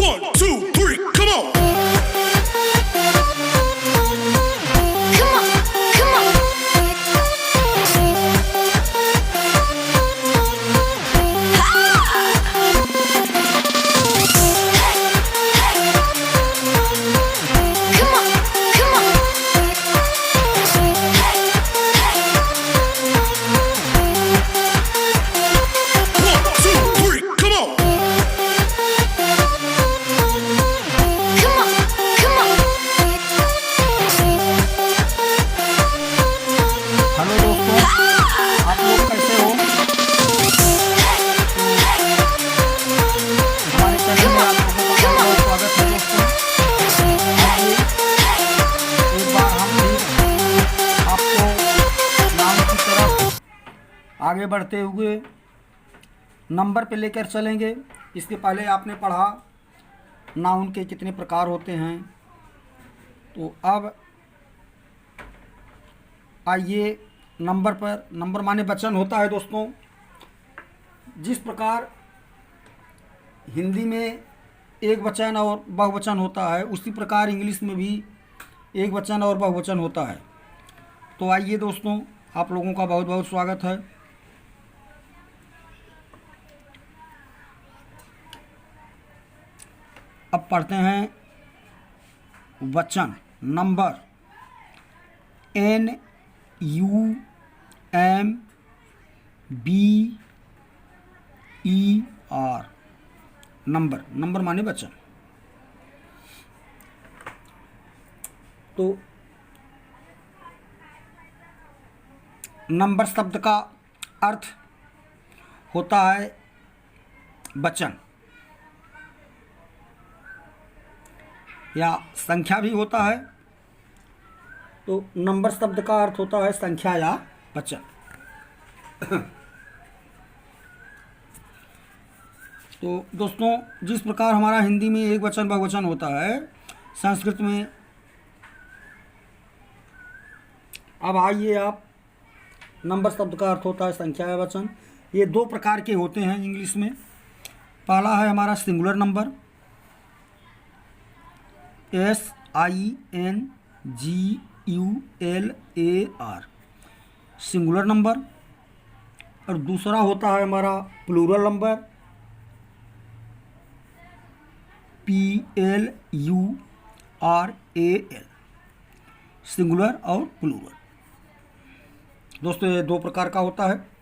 1, 2, 3, come on. आगे बढ़ते हुए नंबर पे लेकर चलेंगे। इसके पहले आपने पढ़ा नाउन के कितने प्रकार होते हैं, तो अब आइए नंबर पर। नंबर माने वचन होता है दोस्तों। जिस प्रकार हिंदी में एक वचन और बहुवचन होता है, उसी प्रकार इंग्लिश में भी एक वचन और बहुवचन होता है। तो आइए दोस्तों, आप लोगों का बहुत बहुत स्वागत है। अब पढ़ते हैं वचन। Number NUMBER। नंबर, नंबर माने वचन। तो नंबर शब्द का अर्थ होता है वचन या संख्या भी होता है। तो नंबर शब्द का अर्थ होता है संख्या या वचन। तो दोस्तों, जिस प्रकार हमारा हिंदी में एक वचन बहुवचन होता है, संस्कृत में अब आइए आप, नंबर शब्द का अर्थ होता है संख्या या वचन। ये दो प्रकार के होते हैं इंग्लिश में। पहला है हमारा singular number, SINGULAR, singular number. और दूसरा होता है हमारा प्लूरल नंबर, PLURAL, सिंगुलर और प्लूरल। दोस्तों, ये दो प्रकार का होता है।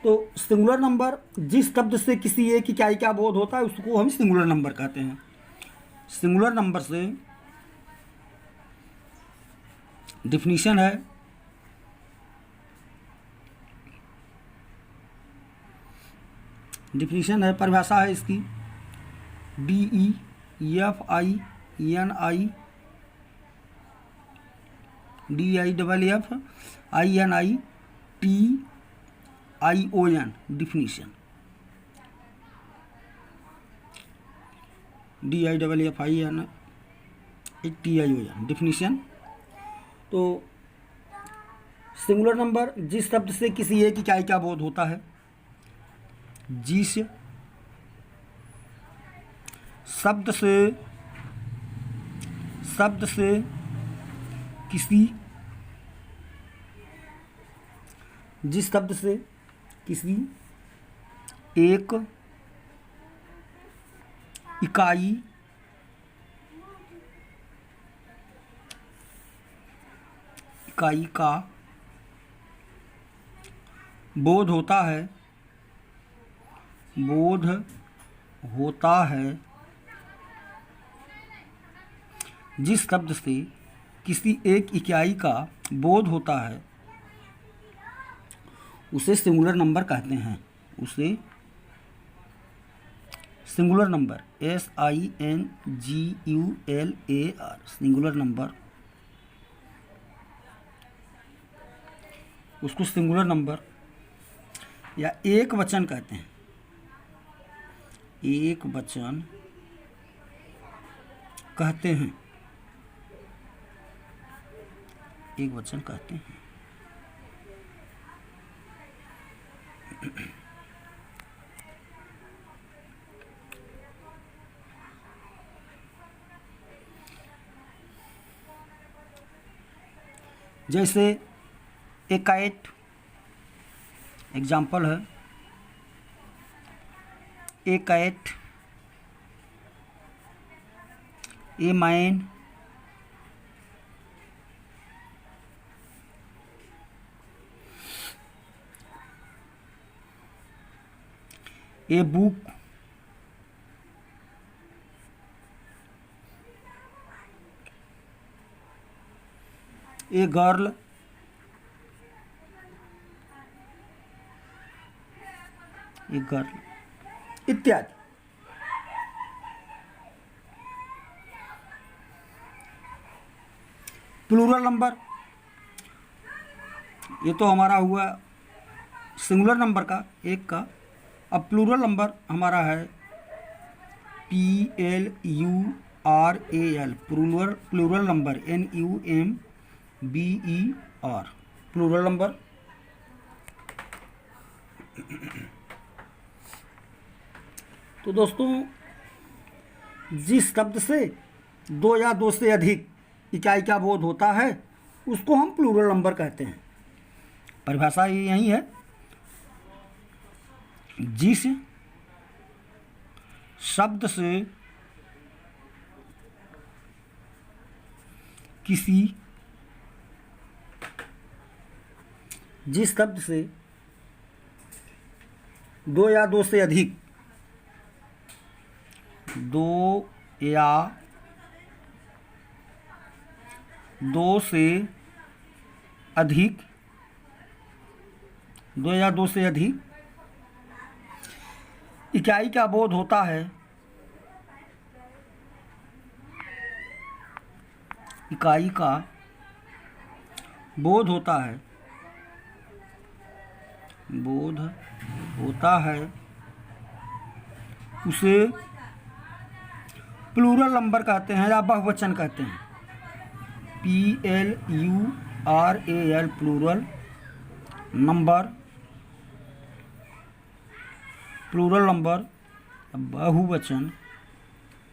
तो सिंगुलर नंबर, जिस शब्द से किसी एक इकाई का बोध होता है, उसको हम सिंगुलर नंबर कहते हैं। सिंगुलर नंबर से डिफिनीशन है, परिभाषा है इसकी। DEFINITION, definition. DIFFINITION, definition. तो सिंगुलर नंबर, जिस शब्द से किसी एक इकाई का बोध होता है, जिस शब्द से किसी, जिस शब्द से किसी एक इकाई का बोध होता है, जिस शब्द से किसी एक इकाई का बोध होता है, उसे सिंगुलर नंबर कहते हैं। उसे singular number, SINGULAR, singular number, उसको सिंगुलर नंबर या एक वचन कहते हैं। एक वचन कहते हैं, एक वचन कहते हैं। जैसे ए काइट एग्जाम्पल है, ए kite, A mine, a book, a girl, a girl इत्यादि। प्लूरल नंबर, ये तो हमारा हुआ सिंगुलर नंबर का, एक का। अब प्लूरल नंबर हमारा है PLURAL, plural number NUMBER, plural number. तो दोस्तों, जिस शब्द से दो या दो से अधिक इकाई का बोध होता है उसको हम प्लूरल नंबर कहते हैं। परिभाषा यही है, जिस शब्द से किसी, जिस शब्द से दो या दो से अधिक, दो या दो से अधिक, दो या दो से अधिक इकाई का बोध होता है, इकाई का बोध होता है, बोध होता है, उसे प्लूरल नंबर कहते हैं या बहुवचन कहते हैं। PLURAL, plural number, plural number, बहुवचन,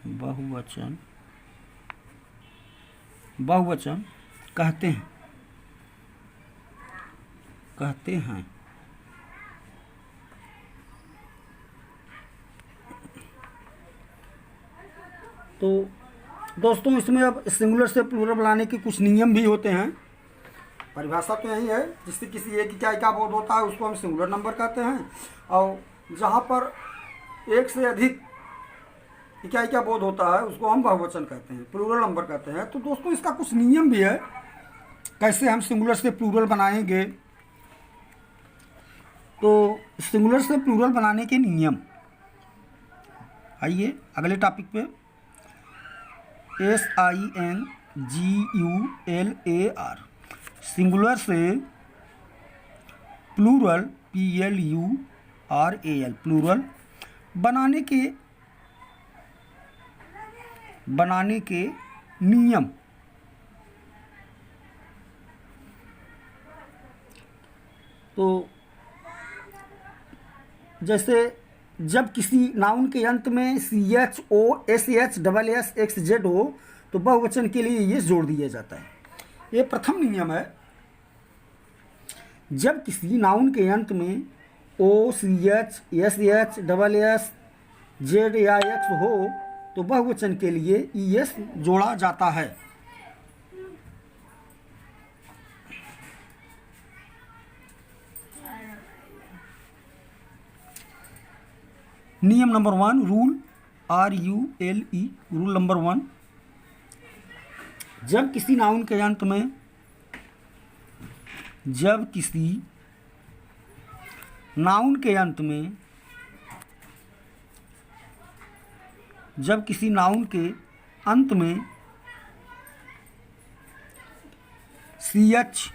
बहुवचन, बहुवचन कहते हैं, कहते हैं। तो दोस्तों, इसमें अब सिंगुलर से प्लूरल बनाने के कुछ नियम भी होते हैं। परिभाषा तो यही है, जिससे किसी एक इकाई का बोध होता है उसको हम सिंगुलर नंबर कहते हैं, और जहाँ पर एक से अधिक इकाई का बोध होता है उसको हम बहुवचन कहते हैं, प्लूरल नंबर कहते हैं। तो दोस्तों, इसका कुछ नियम भी है, कैसे हम सिंगुलर से प्लूरल बनाएंगे। तो सिंगुलर से प्लूरल बनाने के नियम, आइए अगले टॉपिक पे। SINGULAR, सिंगुलर से प्लूरल, PLURAL, प्लूरल बनाने के नियम। तो जैसे जब किसी नाउन के अंत में CHO SHSSZ हो तो बहुवचन के लिए ये जोड़ दिया जाता है। ये प्रथम नियम है। जब किसी नाउन के अंत में OCH SHSSZ या X हो तो बहुवचन के लिए ES जोड़ा जाता है। नियम number 1, rule, RULE, rule number 1, जब किसी नाउन के अंत में, जब किसी नाउन के अंत में, जब किसी नाउन के अंत में CH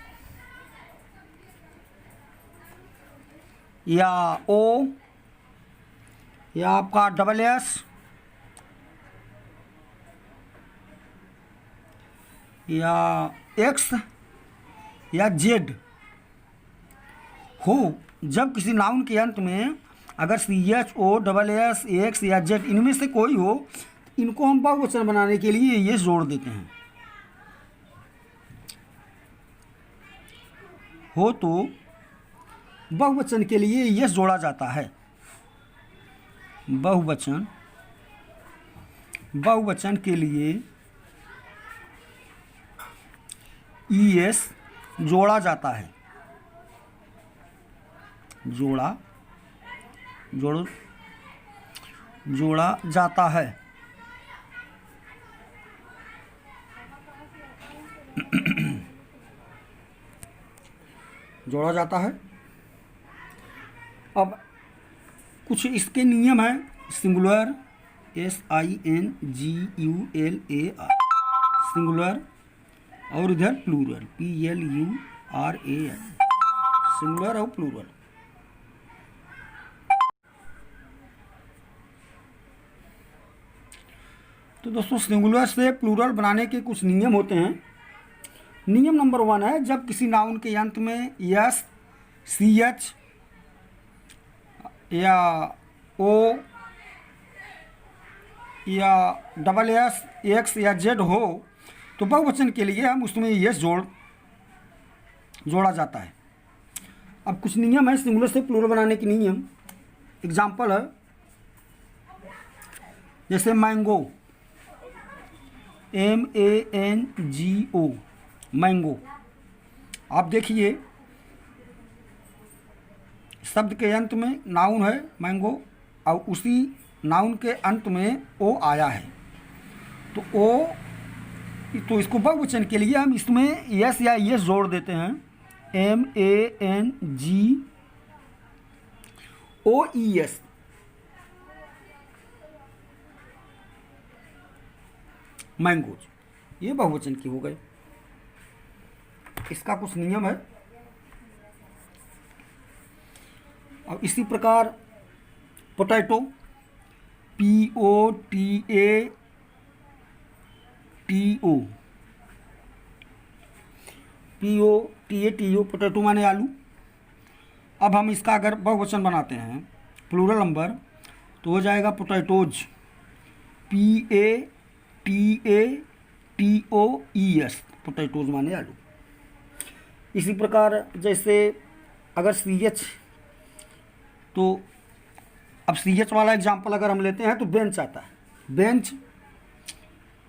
या O या आपका SS या X या Z हो, जब किसी नाउन के अंत में अगर CHO SS X या Z इनमें से कोई हो, इनको हम बहुवचन बनाने के लिए ये जोड़ देते हैं। हो तो बहुवचन के लिए यस जोड़ा जाता है। बहुवचन के लिए ईएस जोड़ा जाता है। जोड़ा जाता है। जोड़ा जाता है। अब कुछ इसके नियम हैं। सिंगुलर SINGULAR सिंगुलर, और इधर प्लूरल PLURAL सिंगुलर और प्लूरल। तो दोस्तों सिंगुलर से प्लूरल बनाने के कुछ नियम होते हैं। नियम नंबर 1 है, जब किसी नाउन के अंत में यस, CH या O या SS, X या Z हो तो बहुवचन के लिए हम उसमें यस जोड़ा जाता है। अब कुछ नियम है सिंगुलर से प्लूरल बनाने के नियम। एग्जाम्पल है, जैसे मैंगो, MANGO मैंगो। आप देखिए शब्द के अंत में नाउन है मैंगो और उसी नाउन के अंत में ओ आया है, तो तो इसको बहुवचन के लिए हम इसमें यस या यस जोड़ देते हैं। MANGOES मैंगोज, ये बहुवचन की हो गए। इसका कुछ नियम है। और इसी प्रकार पोटैटो, POTATO पोटैटो माने आलू। अब हम इसका अगर बहुवचन बनाते हैं प्लूरल नंबर तो हो जाएगा पोटैटोज, PATATOES पोटैटोज माने आलू। इसी प्रकार जैसे अगर CH, तो अब CH वाला एग्जाम्पल अगर हम लेते हैं तो बेंच आता है। Bench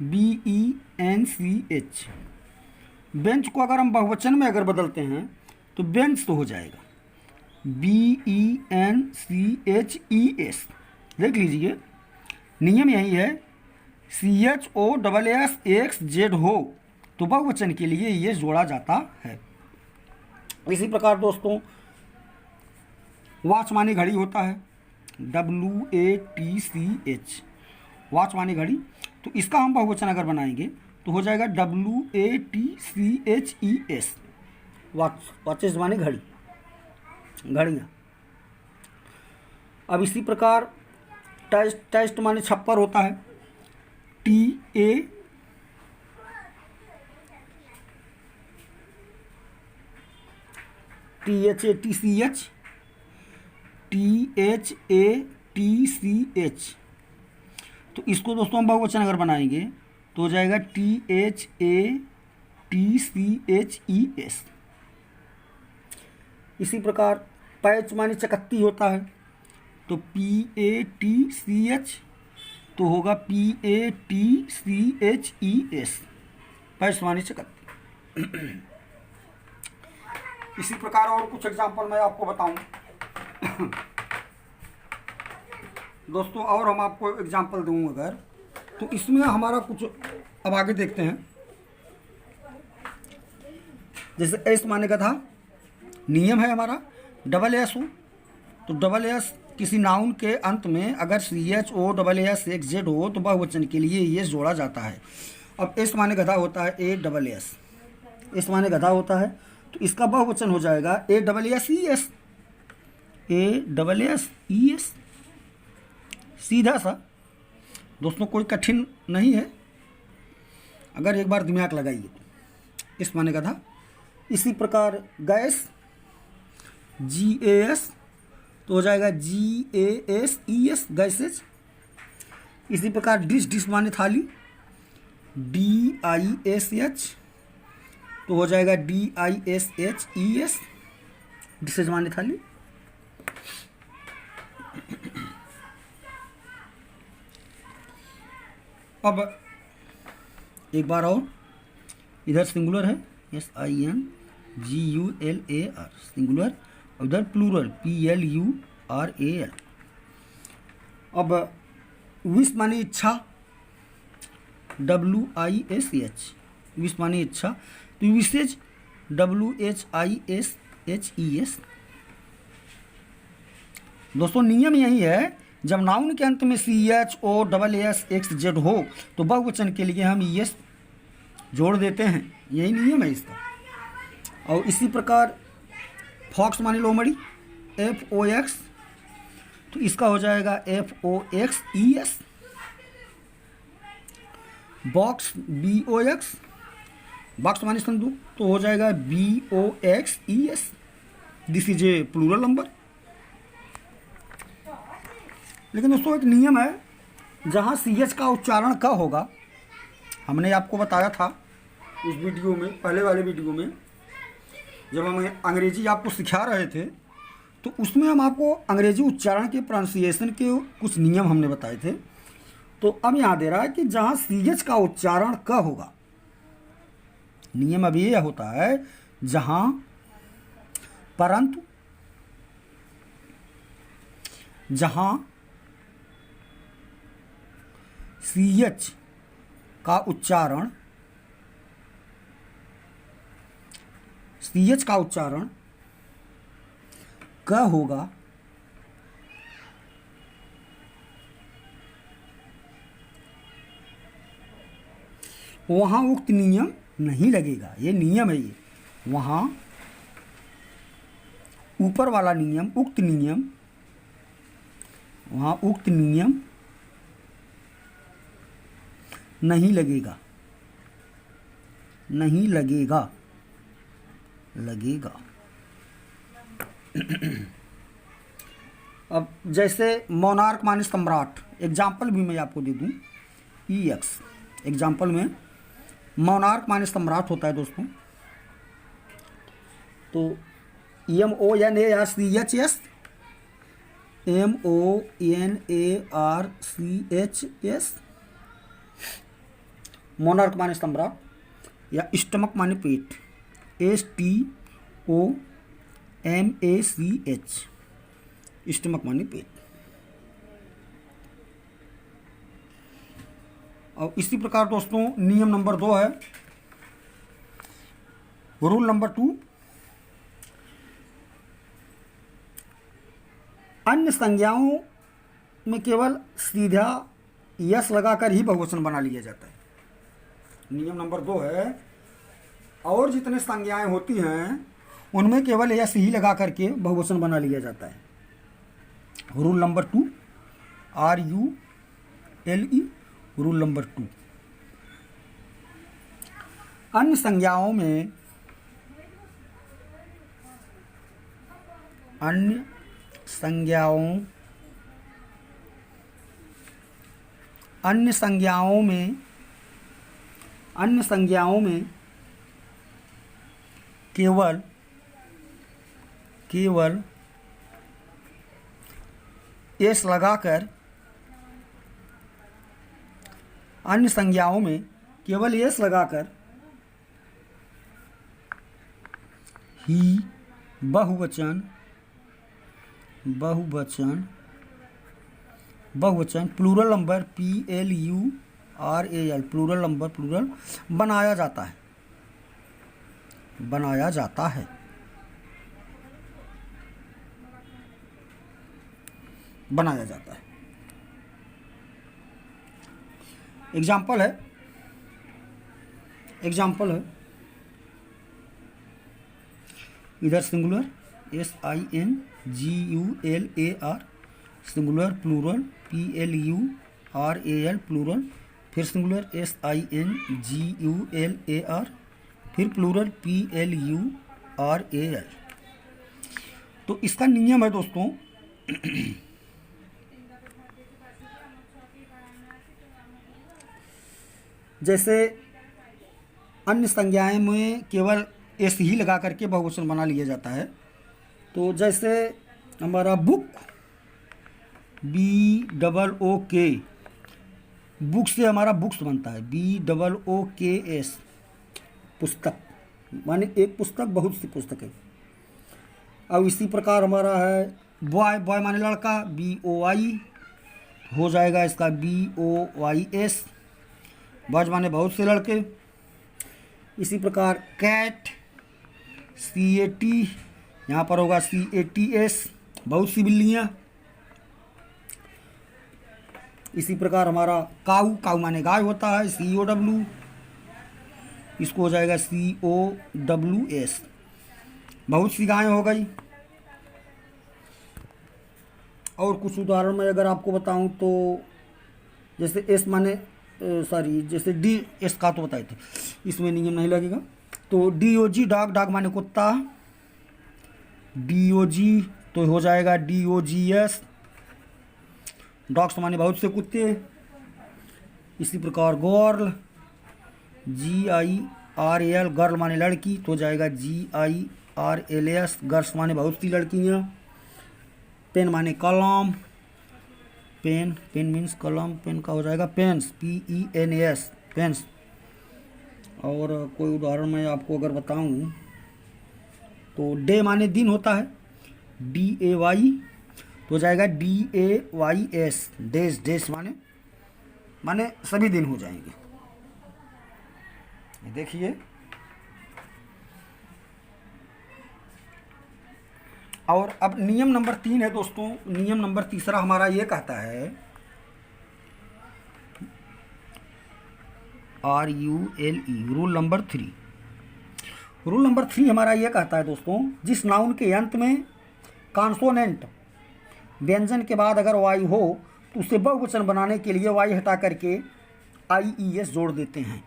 BENCH। बेंच को अगर हम बहुवचन में अगर बदलते हैं तो बेंच तो हो जाएगा BENCHES। देख लीजिए नियम यही है, CHOSSXZ हो तो बहुवचन के लिए ये जोड़ा जाता है। इसी प्रकार दोस्तों वॉच मानी घड़ी होता है, WATCH वॉच मानी घड़ी। तो इसका हम बहुवचन अगर बनाएंगे तो हो जाएगा WATCHES वॉचेस माने घड़ी, घड़ियाँ। अब इसी प्रकार टेस्ट माने छप्पर होता है, THATCH। तो इसको दोस्तों हम बहुवचन अगर बनाएंगे तो हो जाएगा THATCHES। इसी प्रकार पैच मानी चकत्ती होता है, तो PATCH तो होगा PATCHES पैच मानी चकत्ती। इसी प्रकार और कुछ एग्जाम्पल मैं आपको बताऊं दोस्तों, और हम आपको एग्जाम्पल दूँ अगर, तो इसमें हमारा कुछ अब आगे देखते हैं। जैसे एस माने गधा, नियम है हमारा SS हो तो SS किसी नाउन के अंत में अगर CHOSSXZ हो तो बहुवचन के लिए ये जोड़ा जाता है। अब एस माने गधा होता है ASS, एस माने गधा होता है तो इसका बहुवचन हो जाएगा ASSES, ASSES। सीधा सा दोस्तों, कोई कठिन नहीं है, अगर एक बार दिमाग लगाइए तो। इस माने गधा। इसी प्रकार गैस, GAS तो हो जाएगा GASES गैसेज। इसी प्रकार डिश माने थाली, DISH तो हो जाएगा DISHES। डिश जमाने थाली। अब एक बार और, इधर सिंगुलर है SINGULAR सिंगुलर, और इधर प्लूरल PLURAL। अब विश माने इच्छा, WISH, विश माने इच्छा, तो विशेज WHISHES। दोस्तों नियम यही है, जब नाउन के अंत में CHOSSXZ हो तो बहुवचन के लिए हम ES जोड़ देते हैं, यही नियम है इसका। और इसी प्रकार फॉक्स माने लोमड़ी, FOX, तो इसका हो जाएगा FOXES। बॉक्स BOX, बॉक्स माने संदूक, तो हो जाएगा BOXES। This is a plural number. लेकिन दोस्तों एक नियम है, जहाँ CH का उच्चारण क होगा, हमने आपको बताया था उस वीडियो में, पहले वाले वीडियो में जब हम अंग्रेजी आपको सिखा रहे थे, तो उसमें हम आपको अंग्रेजी उच्चारण के प्रोनाउंसिएशन के कुछ नियम हमने बताए थे। तो अब यहाँ दे रहा है कि जहाँ CH का उच्चारण क होगा, नियम अब ये होता है, जहाँ परंतु, जहाँ CH का उच्चारण, CH का उच्चारण क होगा, वहाँ उक्त नियम नहीं लगेगा। ये नियम है, ये वहाँ ऊपर वाला नियम, उक्त नियम, वहाँ उक्त नियम नहीं लगेगा, नहीं लगेगा, लगेगा। अब जैसे मोनार्क माने सम्राट, एग्जाम्पल भी मैं आपको दे दूं, EX, एग्जाम्पल में मोनार्क माने सम्राट होता है दोस्तों, तो MONARCHS, MONARCHS, मोनार्क माने सम्राट। या स्टमक माने पेट, STOMACH, स्टमक माने पेट। और इसी प्रकार दोस्तों नियम नंबर 2 है, रूल नंबर 2, अन्य संज्ञाओं में केवल सीधा यस लगाकर ही बहुवचन बना लिया जाता है। नियम नंबर 2 है, और जितने संज्ञाएं होती हैं उनमें केवल यस ही लगा करके बहुवचन बना लिया जाता है। Rule number 2, RULE, rule number 2, अन्य संज्ञाओं में, अन्य संज्ञाओं, अन्य संज्ञाओं में, अन्य संज्ञाओं में केवल, केवल एस लगाकर, अन्य संज्ञाओं में केवल एस लगाकर ही बहुवचन, बहुवचन, बहुवचन plural number PLURAL, plural number, plural बनाया जाता है, बनाया जाता है। बनाया जाता है। एग्जाम्पल है, एग्जाम्पल है, इधर singular SINGULAR, singular, plural PLURAL, plural, फिर सिंगुलर SINGULAR, फिर प्लूरल PLURAL। तो इसका नियम है दोस्तों, जैसे अन्य संज्ञाएं में केवल एस ही लगा करके बहुवचन बना लिया जाता है, तो जैसे हमारा बुक, BOOK, बुक से हमारा बुक्स बनता है, BOOKS, पुस्तक, माने एक पुस्तक, बहुत सी पुस्तकें। अब इसी प्रकार हमारा है बॉय, बॉय माने लड़का, BOY, हो जाएगा इसका BOYS, बॉयज माने बहुत से लड़के। इसी प्रकार कैट, CAT, यहाँ पर होगा CATS, बहुत सी बिल्लियाँ। इसी प्रकार हमारा काऊ, काऊ माने गाय होता है, COW, इसको हो जाएगा COWS, बहुत सी गायें हो गई। और कुछ उदाहरण में अगर आपको बताऊं तो जैसे एस माने जैसे DS का तो बताए थे, इसमें नियम नहीं लगेगा। तो DOG, डॉग, डॉग माने कुत्ता, DOG तो हो जाएगा DOGS, डॉग्स माने बहुत से कुत्ते। इसी प्रकार गर्ल, GIRL, गर्ल माने लड़की, तो हो जाएगा GIRLS, गर्ल्स माने बहुत सी लड़कियाँ। पेन माने कलम, पेन, पेन मीन्स कलम, पेन का हो जाएगा पेन्स, PENS, पेन्स। और कोई उदाहरण मैं आपको अगर बताऊं तो डे माने दिन होता है, DAY, तो हो जाएगा DAYS, डेज, डेज माने सभी दिन हो जाएंगे। ये देखिए। और अब नियम नंबर 3 है दोस्तों। नियम नंबर तीसरा हमारा ये कहता है, RULE, rule number 3। Rule number 3 हमारा ये कहता है दोस्तों, जिस नाउन के अंत में कॉन्सोनेंट व्यंजन के बाद अगर वाई हो तो उसे बहुवचन बनाने के लिए वाई हटा करके IES जोड़ देते हैं।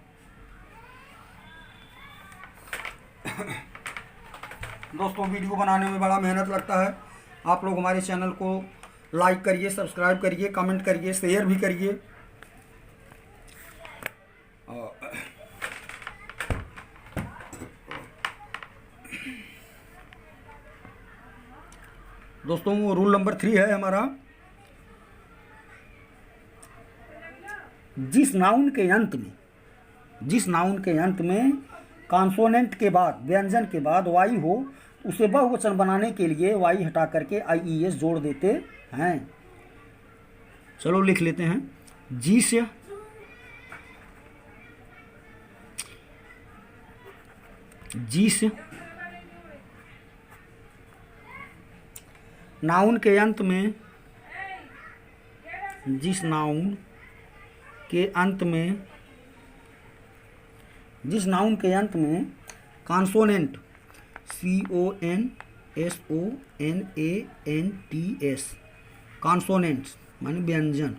दोस्तों वीडियो बनाने में बड़ा मेहनत लगता है। आप लोग हमारे चैनल को लाइक करिए, सब्सक्राइब करिए, कमेंट करिए, शेयर भी करिए। दोस्तों वो रूल नंबर 3 है हमारा, जिस नाउन के अंत में कॉन्सोनेंट के बाद, व्यंजन के बाद वाई हो उसे बहुवचन बनाने के लिए वाई हटा करके IES जोड़ देते हैं। चलो लिख लेते हैं। जिस नाउन के अंत में, जिस नाउन के अंत में कॉन्सोनेंट, CONSONANTS, कॉन्सोनेंट्स माने व्यंजन,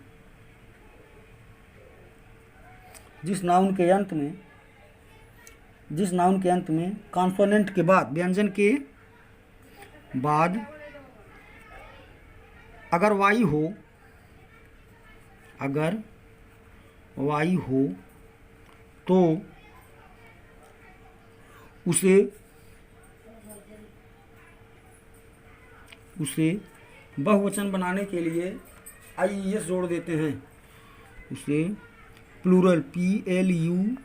जिस नाउन के अंत में कॉन्सोनेंट के बाद, व्यंजन के बाद अगर वाई हो तो उसे बहुवचन बनाने के लिए IES जोड़ देते हैं। उसे प्लूरल, PLURAL,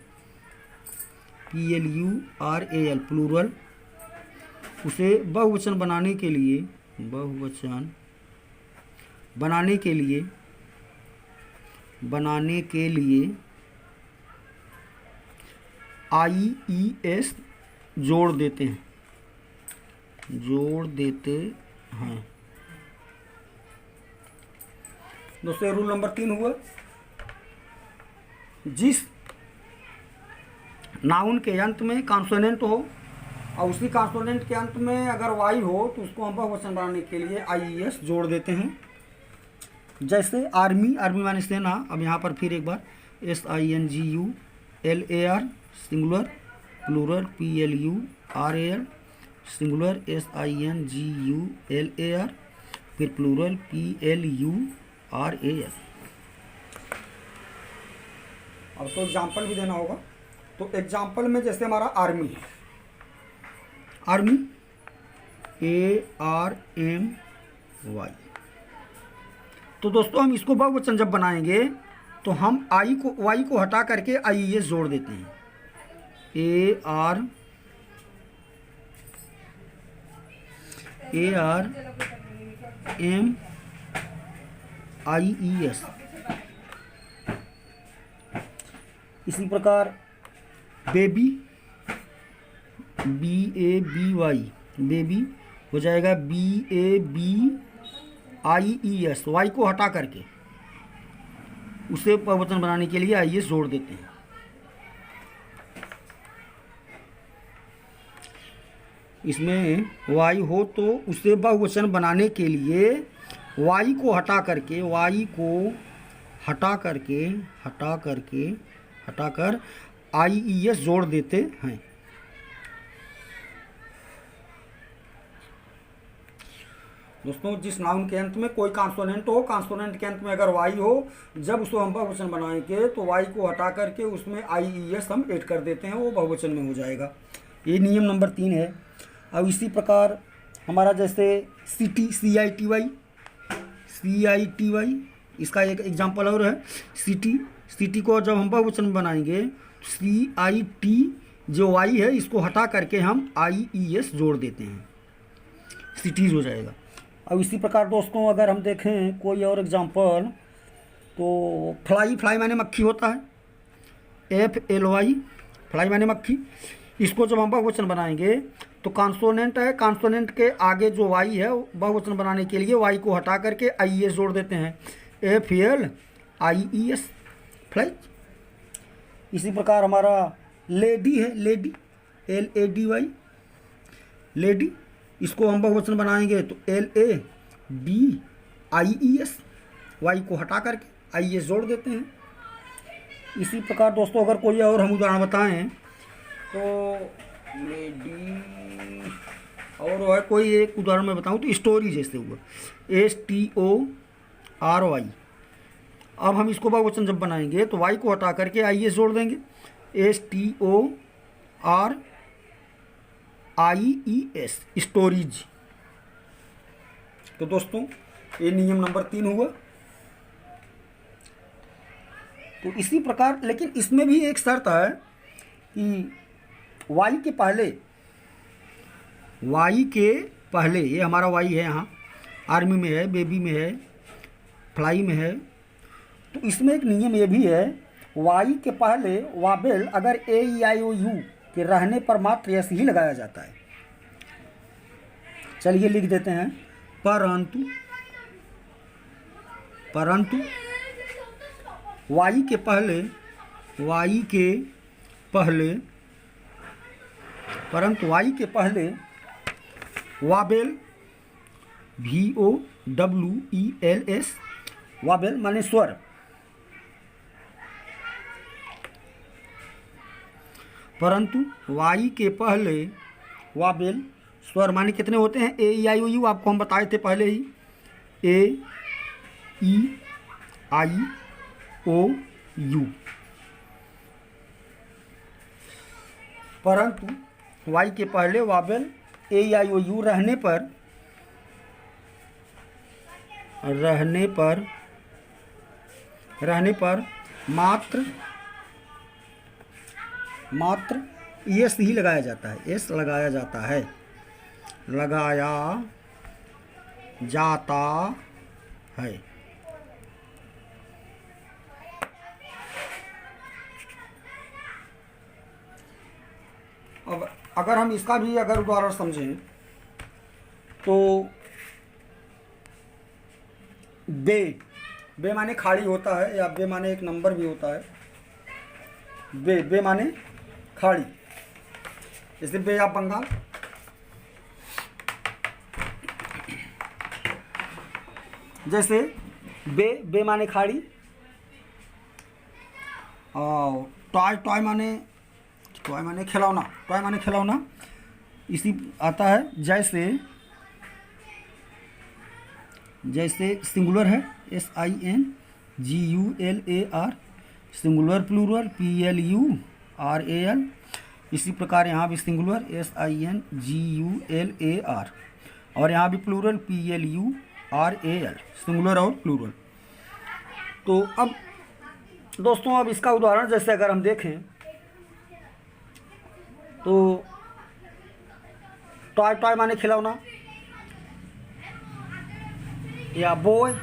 प्लूरल, उसे बहुवचन बनाने के लिए IES जोड़ देते हैं। दोस्तों रूल नंबर 3 हुआ, जिस नाउन के अंत में कॉन्सोनेंट हो और उसी कॉन्सोनेंट के अंत में अगर वाई हो तो उसको हम बहुवचन बनाने के लिए IES जोड़ देते हैं। जैसे आर्मी, आर्मी माने सेना। अब यहाँ पर फिर एक बार SINGULAR, singular, plural, PLURAL, singular, SINGULAR, फिर प्लूरल, PLURAL। अब तो एग्जाम्पल भी देना होगा। तो एग्जाम्पल में जैसे हमारा आर्मी है, आर्मी ARMY। तो दोस्तों हम इसको बहुवचन जब बनाएंगे तो हम वाई को हटा करके IES जोड़ देते हैं। ARMIES। इसी प्रकार बेबी, BABY, बेबी हो जाएगा BABIES। वाई को हटा करके उसे बहुवचन बनाने के लिए IES जोड़ देते हैं। इसमें वाई हो तो उसे बहुवचन बनाने के लिए वाई को हटा कर IES जोड़ देते हैं। दोस्तों जिस नाउन के अंत में कोई कॉन्सोनेंट हो, कॉन्सोनेंट के अंत में अगर वाई हो, जब उसको हम बहुवचन बनाएंगे तो वाई को हटा करके उसमें IES हम ऐड कर देते हैं, वो बहुवचन में हो जाएगा। ये नियम नंबर 3 है। अब इसी प्रकार हमारा जैसे सिटी, CITY, इसका एक एग्जांपल और है। सिटी को जब हम बहुवचन बनाएंगे तो CIT जो वाई है इसको हटा करके हम IES जोड़ देते हैं, सिटीज़ हो जाएगा। अब इसी प्रकार दोस्तों अगर हम देखें कोई और एग्जांपल तो फ्लाई माने मक्खी होता है, FLY, फ्लाई माने मक्खी। इसको जब हम बहुवचन बनाएंगे तो कॉन्सोनेंट है, कॉन्सोनेंट के आगे जो वाई है बहुवचन बनाने के लिए वाई को हटा करके IES जोड़ देते हैं, FLIES, फ्लाई। इसी प्रकार हमारा लेडी है, LADY, लेडी। इसको हम बहुवचन बनाएंगे तो LADIES, वाई को हटा करके IES जोड़ देते हैं। इसी प्रकार दोस्तों अगर कोई और हम उदाहरण बताएं तो लेडी और है कोई एक उदाहरण मैं बताऊं तो स्टोरी जैसे हुआ, STORY। अब हम इसको बहुवचन जब बनाएंगे तो वाई को हटा करके IES जोड़ देंगे, STORIES, स्टोरीज। तो दोस्तों ये नियम नंबर 3 हुआ। तो इसी प्रकार, लेकिन इसमें भी एक शर्त है कि वाई के पहले ये हमारा वाई है, यहाँ आर्मी में है, बेबी में है, फ्लाई में है। तो इसमें एक नियम ये भी है, वाई के पहले वाबेल अगर AEIOU के रहने पर मात्र यस ही लगाया जाता है। चलिए लिख देते हैं, परंतु वाई के पहले वाबेल VOWELS, वाबेल माने स्वर, परंतु वाई के पहले वाबेल स्वर माने कितने होते हैं, AEIOU आपको हम बताए थे पहले ही, AEIOU। परंतु वाई के पहले वाबेल AEIOU रहने पर मात्र यस ही लगाया जाता है, यस लगाया जाता है। अब अगर हम इसका भी अगर उदाहरण समझें तो बे माने खाड़ी होता है, या बे माने एक नंबर भी होता है। बे माने खाड़ी, जैसे बे ऑफ बंगाल। जैसे बे माने खाड़ी, और टॉय माने खिलौना, इसी आता है। जैसे सिंगुलर है, SINGULAR, सिंगुलर प्लूरल PLURAL। इसी प्रकार यहाँ भी सिंगुलर SINGULAR। और यहाँ भी प्लूरल PLURAL, सिंगुलर और प्लूरल। तो अब दोस्तों अब इसका उदाहरण जैसे अगर हम देखें तो टॉय, टॉय माने खिलौना, या बॉय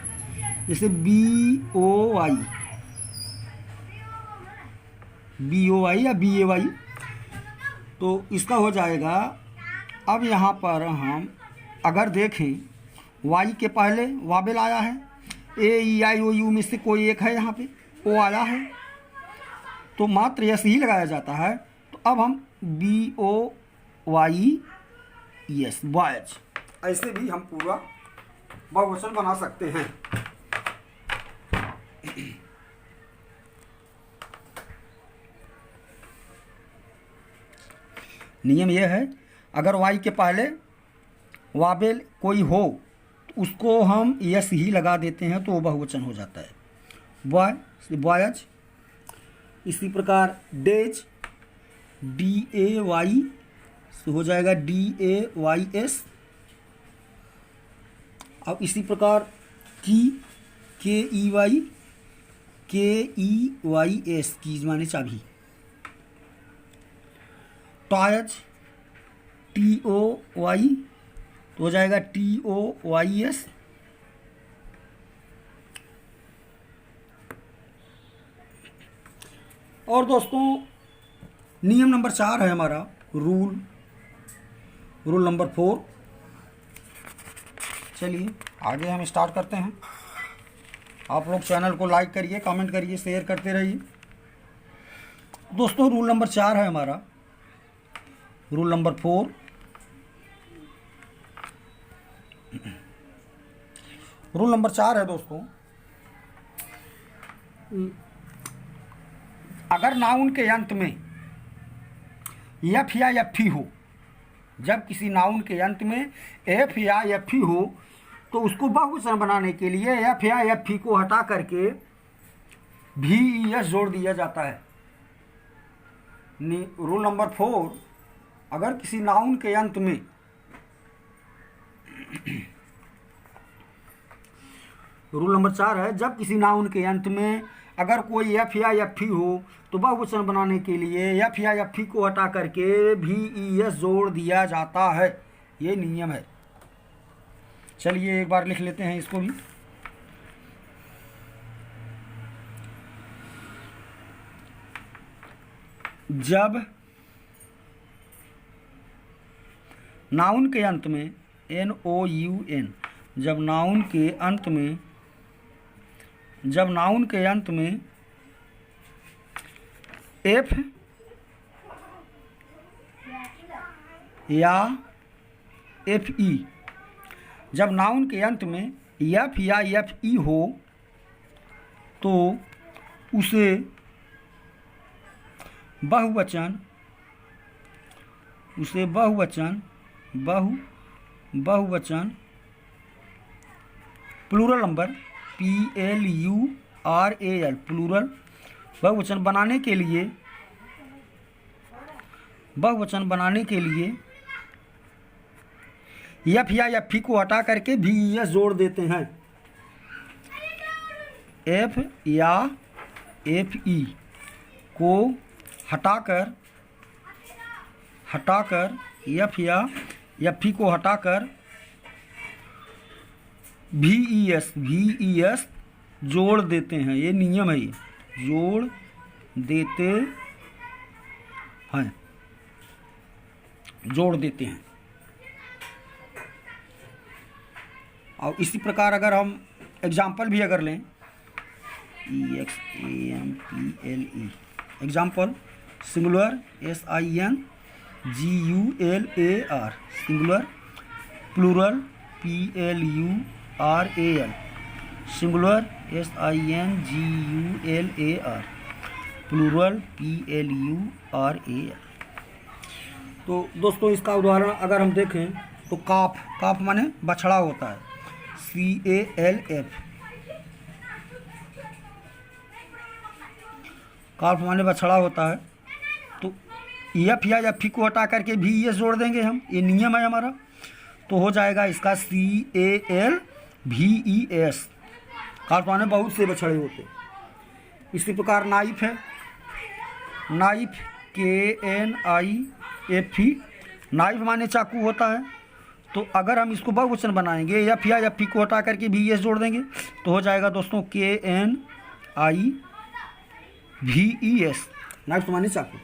जैसे BOY या BAY, तो इसका हो जाएगा। अब यहाँ पर हम अगर देखें वाई के पहले वाबेल आया है, AEIOU में से कोई एक है, यहाँ पे ओ आया है, तो मात्र यस ही लगाया जाता है। तो अब हम BOYES बॉयज, ऐसे भी हम पूरा बहुवचन बना सकते हैं। नियम यह है, अगर वाई के पहले वाबेल कोई हो तो उसको हम यस ही लगा देते हैं तो वो बहुवचन हो जाता है, बॉय बॉयज। इसी प्रकार डेज, DAY से हो जाएगा DAYS। अब इसी प्रकार की, KEYS, कीज माने चाबी। टॉयज, TOY तो हो जाएगा TOYS। और दोस्तों नियम नंबर 4 है हमारा रूल नंबर 4। चलिए आगे हम स्टार्ट करते हैं। आप लोग चैनल को लाइक करिए, कमेंट करिए, शेयर करते रहिए। दोस्तों रूल नंबर 4 है हमारा रूल नंबर 4। रूल नंबर 4 है दोस्तों, अगर नाउन के अंत में एफ या एफ हो, जब किसी नाउन के अंत में एफ या एफ हो तो उसको बहुवचन बनाने के लिए एफ या एफ को हटा करके VES जोड़ दिया जाता है। रूल नंबर 4, अगर किसी नाउन के अंत में रूल नंबर 4 है, जब किसी नाउन के अंत में अगर कोई एफ या एफ हो तो बहुवचन बनाने के लिए एफ या एफ को हटा करके VES जोड़ दिया जाता है। ये नियम है। चलिए एक बार लिख लेते हैं इसको भी। जब नाउन के अंत में NOUN, जब नाउन के अंत में एफ या FE, जब नाउन के अंत में एफ या FE हो तो उसे बहुवचन प्लूरल नंबर PLURAL, प्लूरल बहुवचन बनाने के लिए एफ या एफ को हटा करके VES जोड़ देते हैं। एफ या FE को हटाकर एफ या FE को हटाकर VES जोड़ देते हैं। ये नियम है, ये जोड़ देते हैं। और इसी प्रकार अगर हम एग्जाम्पल भी अगर लें, EXAMPLE, example singular SINGULAR, singular, plural PLURAL, singular SINGULAR, plural PLURAL। तो दोस्तों इसका उदाहरण अगर हम देखें तो काफ माने बछड़ा होता है, CALF, काफ माने बछड़ा होता है। तो एफ या एफ को हटा करके VES जोड़ देंगे हम, ये नियम है हमारा। तो हो जाएगा इसका CALVES। खास माने बहुत से बछड़े होते। इसी प्रकार नाइफ है, नाइफ KNIFE, नाइफ माने चाकू होता है। तो अगर हम इसको बहुवचन बनाएंगे एफ या एफ को हटा करके VES जोड़ देंगे तो हो जाएगा दोस्तों KNIVES, नाइफ माने चाकू।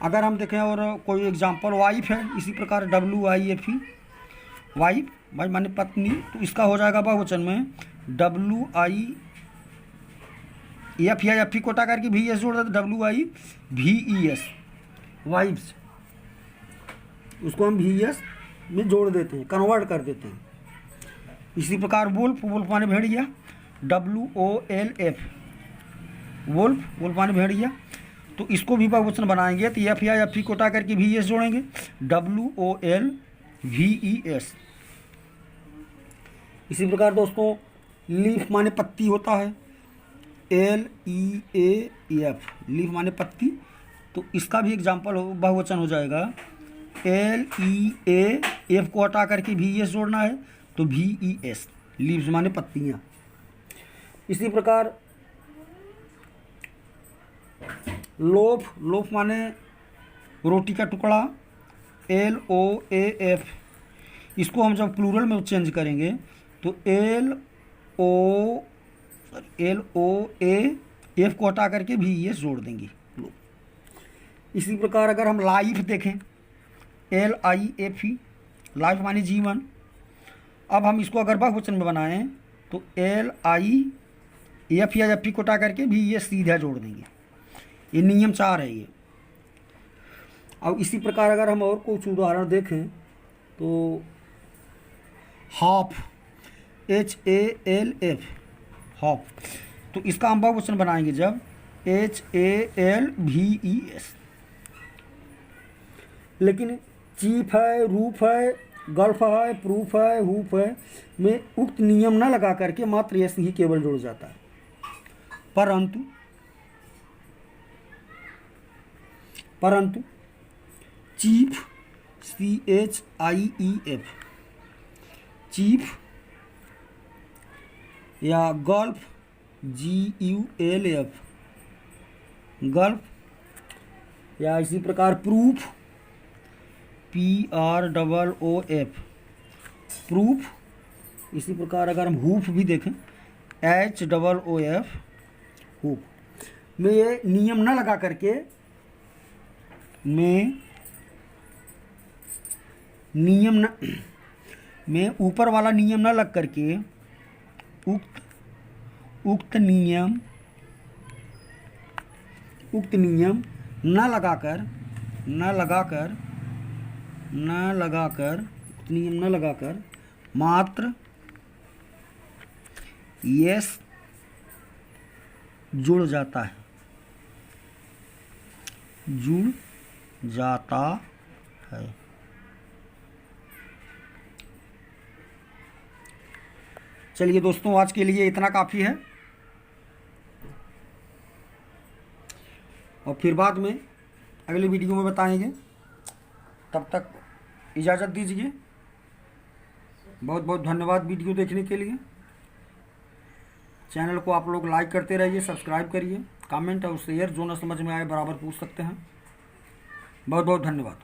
अगर हम देखें और कोई एग्जांपल वाइफ है, इसी प्रकार WIFE, वाइफ भाई माने पत्नी, तो इसका हो जाएगा बहुवचन में WIF या एफ कोटा करके VES जोड़ देते WIVES, वाइफ्स। उसको हम VES में जोड़ देते हैं, कन्वर्ट कर देते हैं। इसी प्रकार वुल्फ, वुल्फ माने भेड़िया, WOLF, वुल्फ, वुल्फ माने भेड़िया। तो इसको भी बहुवचन बनाएंगे तो एफ या एफ कोटा करके VES जोड़ेंगे WOLVES। इसी प्रकार दोस्तों लीफ माने पत्ती होता है, LEAF, लीफ माने पत्ती। तो इसका भी एग्जाम्पल बहुवचन हो जाएगा LEAF को हटा करके VES जोड़ना है तो VES, लीव्स माने पत्तियाँ। इसी प्रकार लोफ, लोफ माने रोटी का टुकड़ा, LOAF। इसको हम जब प्लूरल में चेंज करेंगे तो LOAF को हटा करके VES जोड़ देंगे। इसी प्रकार अगर हम लाइफ देखें, LIFE, लाइफ माने जीवन। अब हम इसको अगर बहुवचन में बनाएं तो LIF या एफ को हटा करके VES सीधा जोड़ देंगे। ये नियम 4 है ये। अब इसी प्रकार अगर हम और कुछ उदाहरण देखें तो हाफ, HALF, हाफ। तो इसका हम बहुवचन बनाएंगे जब HALVES। लेकिन चीफ है, रूफ है, गल्फ है, प्रूफ है, हुप है में उक्त नियम न लगा करके मात्र एस ही केवल जुड़ जाता है। परंतु चीफ, CHIEF, चीफ या गल्फ, GULF, गल्फ, या इसी प्रकार प्रूफ, PROOF, प्रूफ। इसी प्रकार अगर हम हुफ भी देखें HOOF, हुफ में ये नियम न लगा करके में ऊपर वाला नियम न लग करके उक्त नियम न लगाकर मात्र यस जुड़ जाता है। चलिए दोस्तों, आज के लिए इतना काफ़ी है और फिर बाद में अगले वीडियो में बताएंगे। तब तक इजाज़त दीजिए। बहुत बहुत धन्यवाद वीडियो देखने के लिए। चैनल को आप लोग लाइक करते रहिए, सब्सक्राइब करिए, कमेंट और शेयर जो ना समझ में आए बराबर पूछ सकते हैं। बहुत बहुत धन्यवाद।